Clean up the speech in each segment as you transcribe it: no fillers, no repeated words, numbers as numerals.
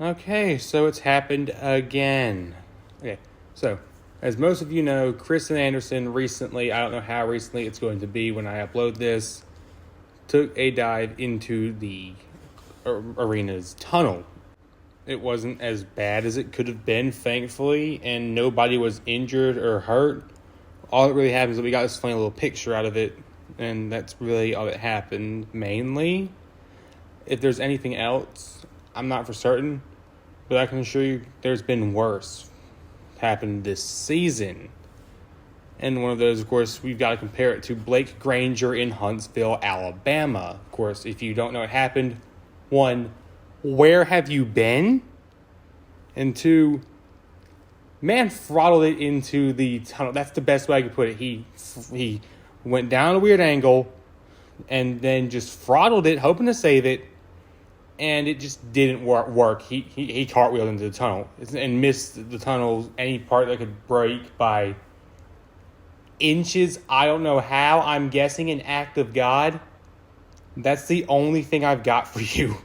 Okay, so it's happened again. Okay, so as most of you know, Krysten Anderson recently, I don't know how recently it's going to be when I upload this, took a dive into the arena's tunnel. It wasn't as bad as it could have been, thankfully, and nobody was injured or hurt. All that really happened is that we got this funny little picture out of it, and that's really all that happened, mainly. If there's anything else, I'm not for certain, but I can assure you there's been worse happened this season. And one of those, of course, we've got to compare it to Blake Granger in Huntsville, Alabama. Of course, if you don't know what happened, one, where have you been? And two, man throttled it into the tunnel. That's the best way I could put it. He went down a weird angle and then just throttled it, hoping to save it, and it just didn't work. He cartwheeled into the tunnel and missed the tunnel, any part that could break by inches. I don't know how. I'm guessing an act of God. That's the only thing I've got for you.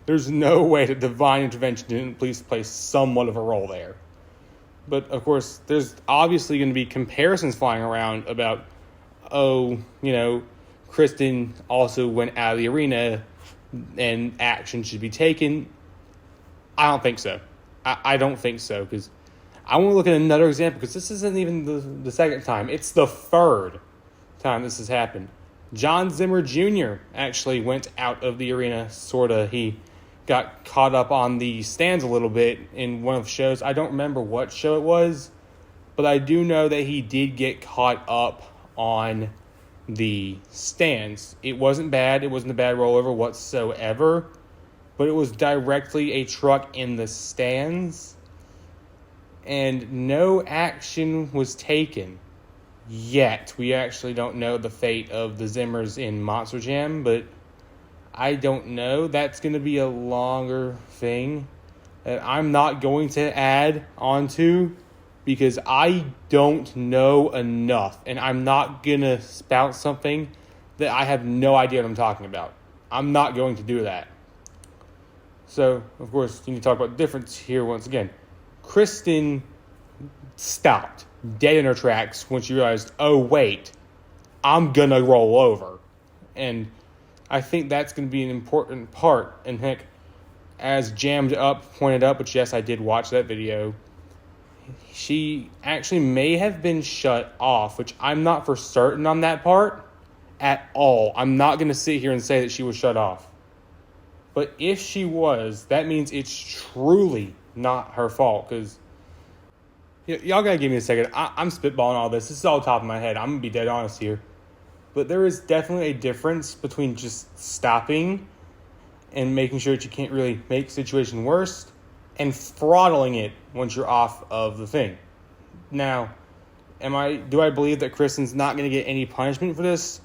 There's no way that divine intervention didn't at least play somewhat of a role there. But, of course, there's obviously going to be comparisons flying around about, Krysten also went out of the arena and action should be taken. I don't think so. I don't think so, because I want to look at another example, because this isn't even the second time. It's the third time this has happened. John Zimmer Jr. actually went out of the arena, sort of. He got caught up on the stands a little bit in one of the shows. I don't remember what show it was, but I do know that he did get caught up on the stands. It wasn't bad. It wasn't a bad rollover whatsoever, but it was directly a truck in the stands, and no action was taken yet. We actually don't know the fate of the Zimmers in Monster Jam, but I don't know. That's going to be a longer thing that I'm not going to add onto, because I don't know enough, and I'm not going to spout something that I have no idea what I'm talking about. I'm not going to do that. So, of course, you need to talk about the difference here once again. Krysten stopped dead in her tracks when she realized, oh, wait, I'm going to roll over. And I think that's going to be an important part. And heck, as Jammed Up pointed out, which yes, I did watch that video, she actually may have been shut off, which I'm not for certain on that part at all. I'm not going to sit here and say that she was shut off. But if she was, that means it's truly not her fault, because y'all got to give me a second. I'm spitballing all this. This is all top of my head. I'm going to be dead honest here. But there is definitely a difference between just stopping and making sure that you can't really make the situation worse and throttling it once you're off of the thing. Now, do I believe that Krysten's not going to get any punishment for this?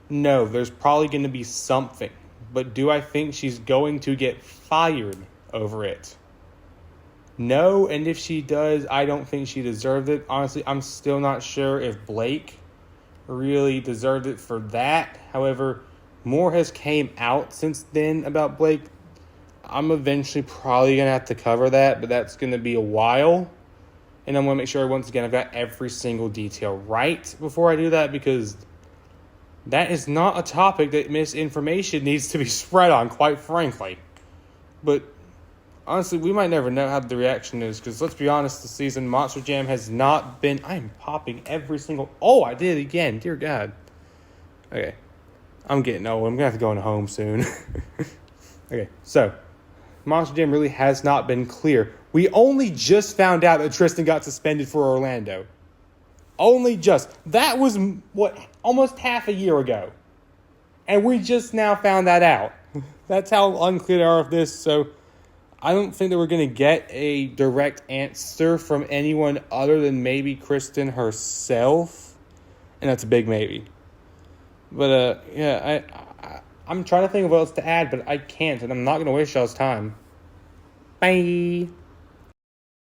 No, there's probably going to be something. But do I think she's going to get fired over it? No, and if she does, I don't think she deserved it. Honestly, I'm still not sure if Blake really deserved it for that. However, more has came out since then about Blake. I'm eventually probably going to have to cover that, but that's going to be a while. And I'm going to make sure, once again, I've got every single detail right before I do that, because that is not a topic that misinformation needs to be spread on, quite frankly. But honestly, we might never know how the reaction is, because let's be honest, this season, Monster Jam has not been... I'm popping every single... Oh, I did it again. Dear God. Okay. I'm getting old. I'm going to have to go into home soon. Okay, so Monster Jam really has not been clear. We only just found out that Tristan got suspended for Orlando. Only just. That was, almost half a year ago. And we just now found that out. That's how unclear they are of this, so I don't think that we're going to get a direct answer from anyone other than maybe Krysten herself. And that's a big maybe. But, I'm trying to think of what else to add, but I can't, and I'm not going to waste y'all's time. Bye.